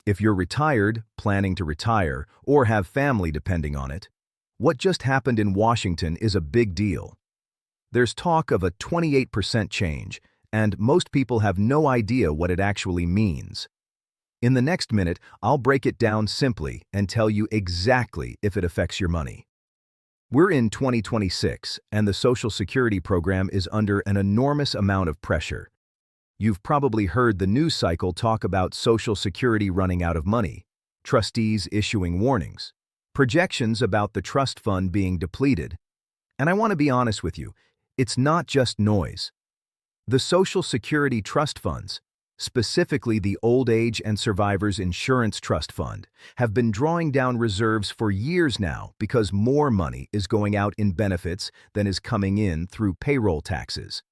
If you're retired, planning to retire, or have family depending on it, what just happened in Washington is a big deal. There's talk of a 28% change, and most people have no idea what it actually means. In the next minute, I'll break it down simply and tell you exactly if it affects your money. We're in 2026, and the Social Security program is under an enormous amount of pressure. You've probably heard the news cycle talk about Social Security running out of money, trustees issuing warnings, projections about the trust fund being depleted. And I want to be honest with you, it's not just noise. The Social Security trust funds, specifically the Old Age and Survivors Insurance Trust Fund, have been drawing down reserves for years now because more money is going out in benefits than is coming in through payroll taxes.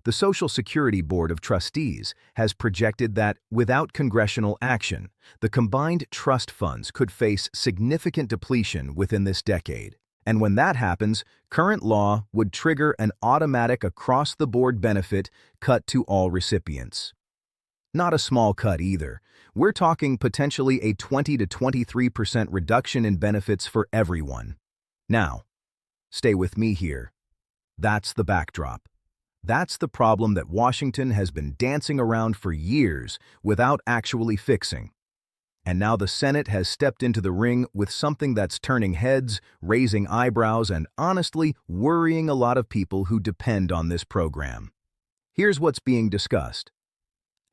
The Social Security Board of Trustees has projected that, without congressional action, the combined trust funds could face significant depletion within this decade. And when that happens, current law would trigger an automatic across-the-board benefit cut to all recipients. Not a small cut either. We're talking potentially a 20 to 23% reduction in benefits for everyone. Now, stay with me here. That's the backdrop. That's the problem that Washington has been dancing around for years without actually fixing. And now the Senate has stepped into the ring with something that's turning heads, raising eyebrows, and honestly worrying a lot of people who depend on this program. Here's what's being discussed.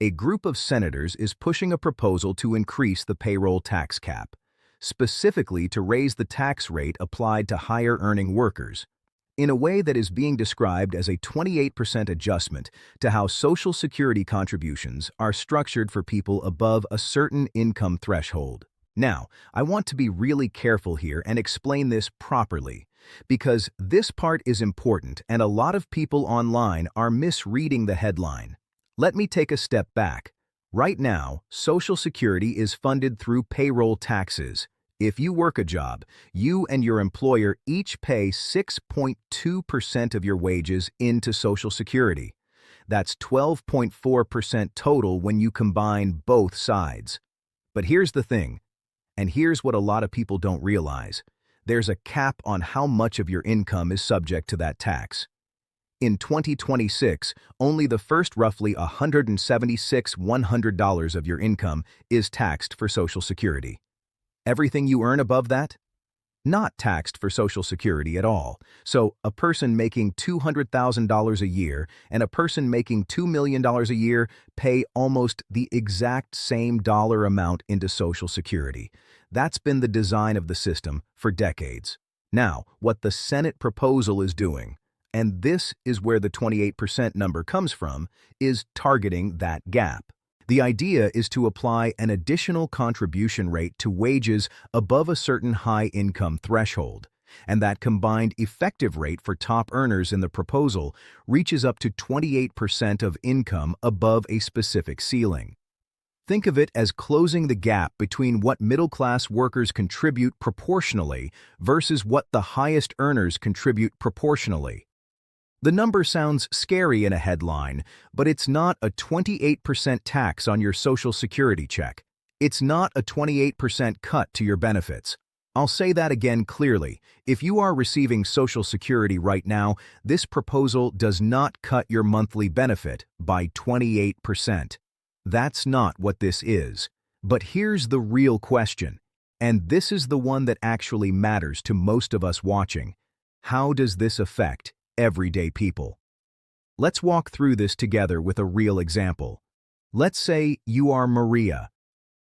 A group of senators is pushing a proposal to increase the payroll tax cap, specifically to raise the tax rate applied to higher-earning workers, in a way that is being described as a 28% adjustment to how Social Security contributions are structured for people above a certain income threshold. Now, I want to be really careful here and explain this properly, because this part is important and a lot of people online are misreading the headline. Let me take a step back. Right now, Social Security is funded through payroll taxes. If you work a job, you and your employer each pay 6.2% of your wages into Social Security. That's 12.4% total when you combine both sides. But here's the thing, and here's what a lot of people don't realize. There's a cap on how much of your income is subject to that tax. In 2026, only the first roughly $176,100 of your income is taxed for Social Security. Everything you earn above that? Not taxed for Social Security at all. So a person making $200,000 a year and a person making $2 million a year pay almost the exact same dollar amount into Social Security. That's been the design of the system for decades. Now, what the Senate proposal is doing, and this is where the 28% number comes from, is targeting that gap. The idea is to apply an additional contribution rate to wages above a certain high-income threshold, and that combined effective rate for top earners in the proposal reaches up to 28% of income above a specific ceiling. Think of it as closing the gap between what middle-class workers contribute proportionally versus what the highest earners contribute proportionally. The number sounds scary in a headline, but it's not a 28% tax on your Social Security check. It's not a 28% cut to your benefits. I'll say that again clearly. If you are receiving Social Security right now, this proposal does not cut your monthly benefit by 28%. That's not what this is. But here's the real question, and this is the one that actually matters to most of us watching. How does this affect everyday people? Let's walk through this together with a real example. Let's say you are Maria.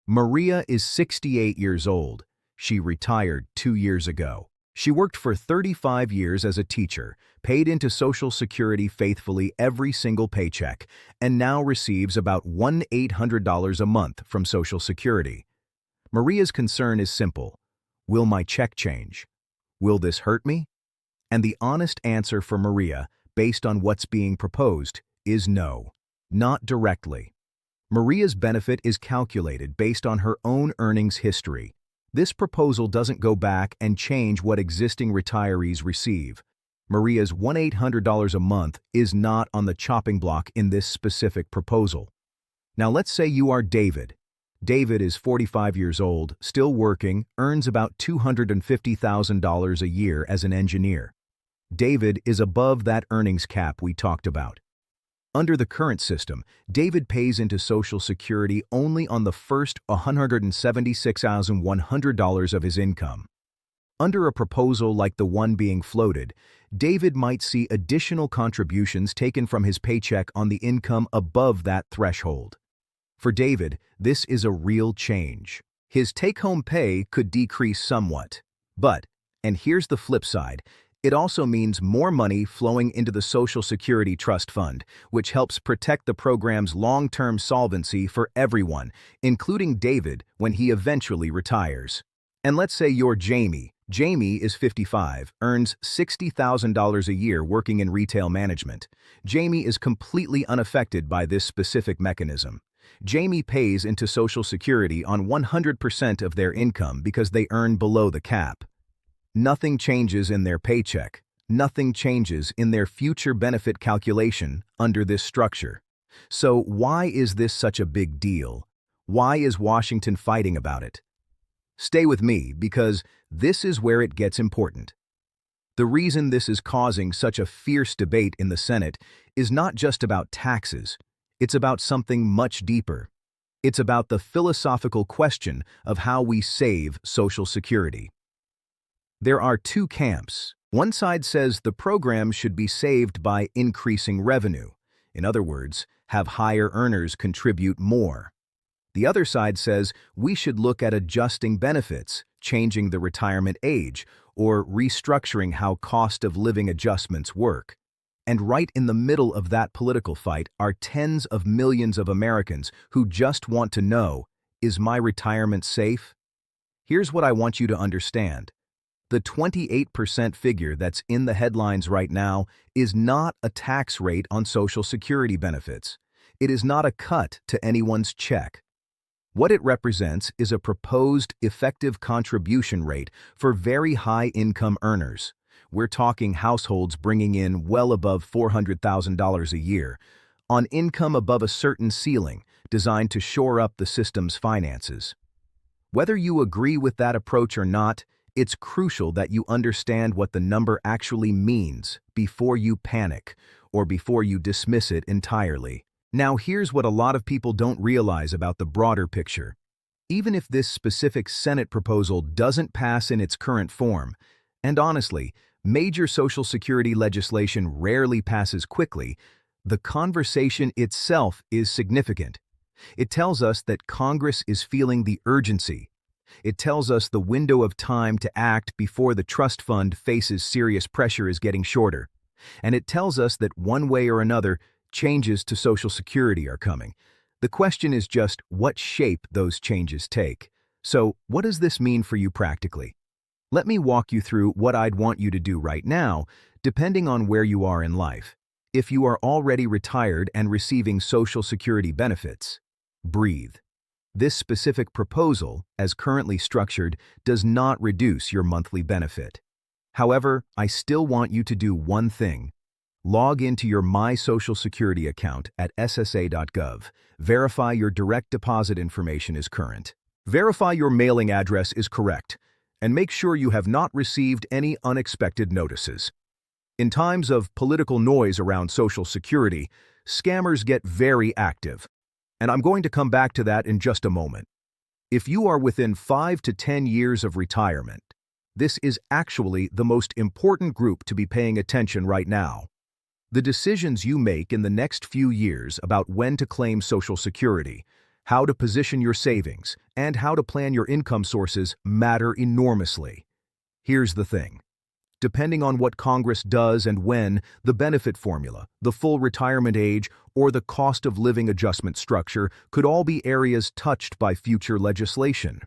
Maria is 68 years old. She retired 2 years ago. She worked for 35 years as a teacher, paid into Social Security faithfully every single paycheck, and now receives about $1,800 a month from Social Security. Maria's concern is simple. Will my check change? Will this hurt me? And the honest answer for Maria, based on what's being proposed, is no, not directly. Maria's benefit is calculated based on her own earnings history. This proposal doesn't go back and change what existing retirees receive. Maria's $1,800 a month is not on the chopping block in this specific proposal. Now let's say you are David. David is 45 years old, still working, earns about $250,000 a year as an engineer. David is above that earnings cap we talked about. Under the current system, David pays into Social Security only on the first $176,100 of his income. Under a proposal like the one being floated, David might see additional contributions taken from his paycheck on the income above that threshold. For David, this is a real change. His take-home pay could decrease somewhat. But, and here's the flip side, it also means more money flowing into the Social Security Trust Fund, which helps protect the program's long-term solvency for everyone, including David when he eventually retires. And let's say you're Jamie. Jamie is 55, earns $60,000 a year working in retail management. Jamie is completely unaffected by this specific mechanism. Jamie pays into Social Security on 100% of their income because they earn below the cap. Nothing changes in their paycheck. Nothing changes in their future benefit calculation under this structure. So why is this such a big deal? Why is Washington fighting about it? Stay with me, because this is where it gets important. The reason this is causing such a fierce debate in the Senate is not just about taxes. It's about something much deeper. It's about the philosophical question of how we save Social Security. There are two camps. One side says the program should be saved by increasing revenue. In other words, have higher earners contribute more. The other side says we should look at adjusting benefits, changing the retirement age, or restructuring how cost of living adjustments work. And right in the middle of that political fight are tens of millions of Americans who just want to know, is my retirement safe? Here's what I want you to understand. The 28% figure that's in the headlines right now is not a tax rate on Social Security benefits. It is not a cut to anyone's check. What it represents is a proposed effective contribution rate for very high-income earners. We're talking households bringing in well above $400,000 a year, on income above a certain ceiling, designed to shore up the system's finances. Whether you agree with that approach or not, it's crucial that you understand what the number actually means before you panic or before you dismiss it entirely. Now, here's what a lot of people don't realize about the broader picture. Even if this specific Senate proposal doesn't pass in its current form, and honestly, major Social Security legislation rarely passes quickly, the conversation itself is significant. It tells us that Congress is feeling the urgency. It tells us the window of time to act before the trust fund faces serious pressure is getting shorter. And it tells us that one way or another, changes to Social Security are coming. The question is just what shape those changes take. So, what does this mean for you practically? Let me walk you through what I'd want you to do right now, depending on where you are in life. If you are already retired and receiving Social Security benefits, breathe. This specific proposal, as currently structured, does not reduce your monthly benefit. However, I still want you to do one thing. Log into your My Social Security account at ssa.gov. Verify your direct deposit information is current. Verify your mailing address is correct, and make sure you have not received any unexpected notices. In times of political noise around Social Security, scammers get very active. And I'm going to come back to that in just a moment. If you are within 5 to 10 years of retirement, this is actually the most important group to be paying attention right now. The decisions you make in the next few years about when to claim Social Security, how to position your savings, and how to plan your income sources matter enormously. Here's the thing. Depending on what Congress does and when, the benefit formula, the full retirement age, or the cost of living adjustment structure could all be areas touched by future legislation.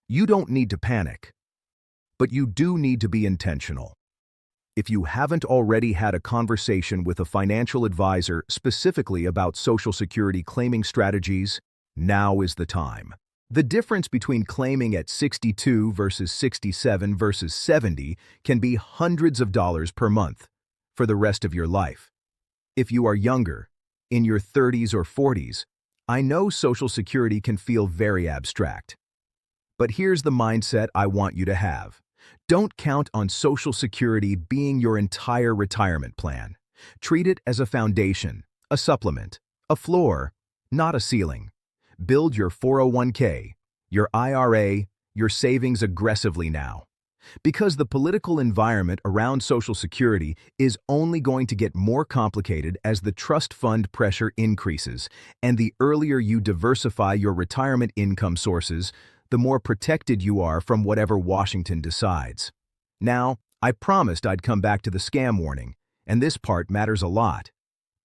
You don't need to panic, but you do need to be intentional. If you haven't already had a conversation with a financial advisor specifically about Social Security claiming strategies, now is the time. The difference between claiming at 62 versus 67 versus 70 can be hundreds of dollars per month for the rest of your life. If you are younger, in your 30s or 40s, I know Social Security can feel very abstract. But here's the mindset I want you to have. Don't count on Social Security being your entire retirement plan. Treat it as a foundation, a supplement, a floor, not a ceiling. Build your 401k, your IRA, your savings aggressively now. Because the political environment around Social Security is only going to get more complicated as the trust fund pressure increases, and the earlier you diversify your retirement income sources, the more protected you are from whatever Washington decides. Now, I promised I'd come back to the scam warning, and this part matters a lot.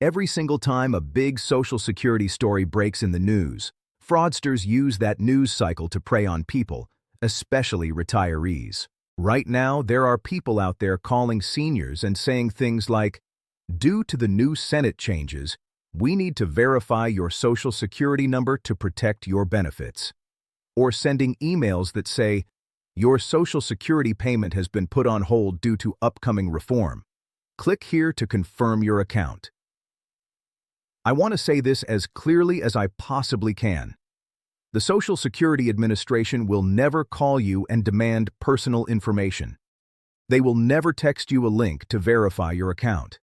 Every single time a big Social Security story breaks in the news, fraudsters use that news cycle to prey on people, especially retirees. Right now, there are people out there calling seniors and saying things like, "Due to the new Senate changes, we need to verify your Social Security number to protect your benefits." Or sending emails that say, "Your Social Security payment has been put on hold due to upcoming reform. Click here to confirm your account." I want to say this as clearly as I possibly can. The Social Security Administration will never call you and demand personal information. They will never text you a link to verify your account.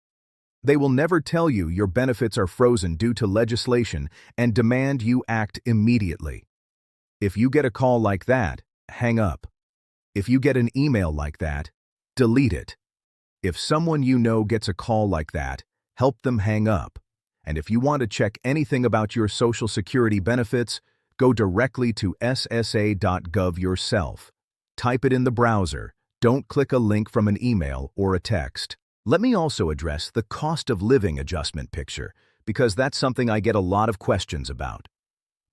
They will never tell you your benefits are frozen due to legislation and demand you act immediately. If you get a call like that, hang up. If you get an email like that, delete it. If someone you know gets a call like that, help them hang up. And if you want to check anything about your Social Security benefits, go directly to ssa.gov yourself. Type it in the browser. Don't click a link from an email or a text. Let me also address the cost of living adjustment picture, because that's something I get a lot of questions about.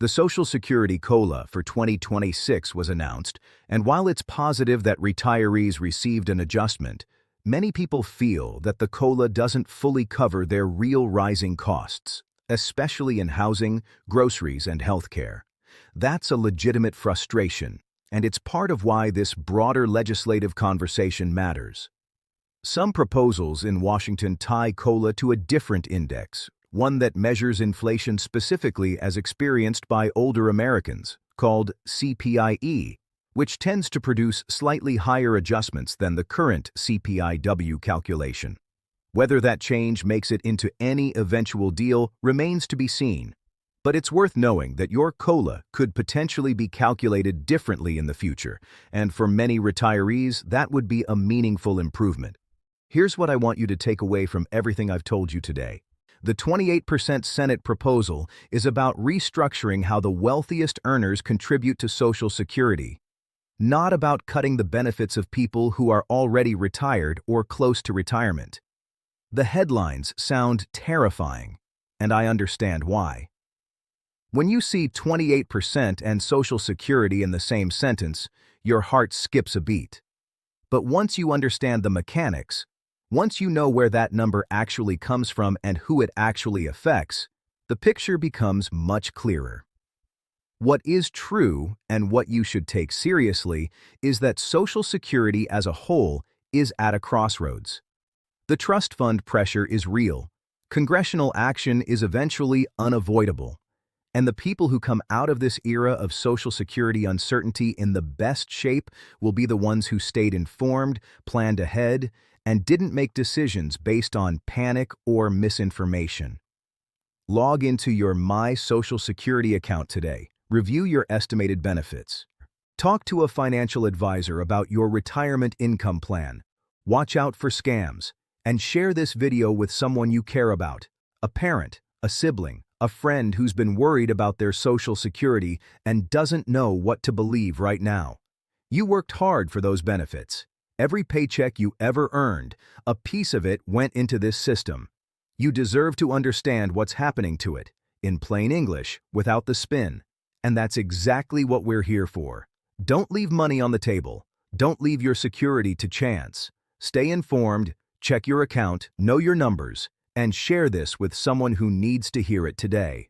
The Social Security COLA for 2026 was announced, and while it's positive that retirees received an adjustment, many people feel that the COLA doesn't fully cover their real rising costs, especially in housing, groceries, and healthcare. That's a legitimate frustration, and it's part of why this broader legislative conversation matters. Some proposals in Washington tie COLA to a different index, one that measures inflation specifically as experienced by older Americans, called CPIE, which tends to produce slightly higher adjustments than the current CPIW calculation. Whether that change makes it into any eventual deal remains to be seen, but it's worth knowing that your COLA could potentially be calculated differently in the future, and for many retirees, that would be a meaningful improvement. Here's what I want you to take away from everything I've told you today. The 28% Senate proposal is about restructuring how the wealthiest earners contribute to Social Security, not about cutting the benefits of people who are already retired or close to retirement. The headlines sound terrifying, and I understand why. When you see 28% and Social Security in the same sentence, your heart skips a beat. But once you understand the mechanics, once you know where that number actually comes from and who it actually affects, the picture becomes much clearer. What is true and what you should take seriously is that Social Security as a whole is at a crossroads. The trust fund pressure is real. Congressional action is eventually unavoidable. And the people who come out of this era of Social Security uncertainty in the best shape will be the ones who stayed informed, planned ahead, and didn't make decisions based on panic or misinformation. Log into your My Social Security account today. Review your estimated benefits. Talk to a financial advisor about your retirement income plan. Watch out for scams. And share this video with someone you care about, a parent, a sibling, a friend who's been worried about their Social Security and doesn't know what to believe right now. You worked hard for those benefits. Every paycheck you ever earned, a piece of it went into this system. You deserve to understand what's happening to it, in plain English, without the spin. And that's exactly what we're here for. Don't leave money on the table. Don't leave your security to chance. Stay informed, check your account, know your numbers, and share this with someone who needs to hear it today.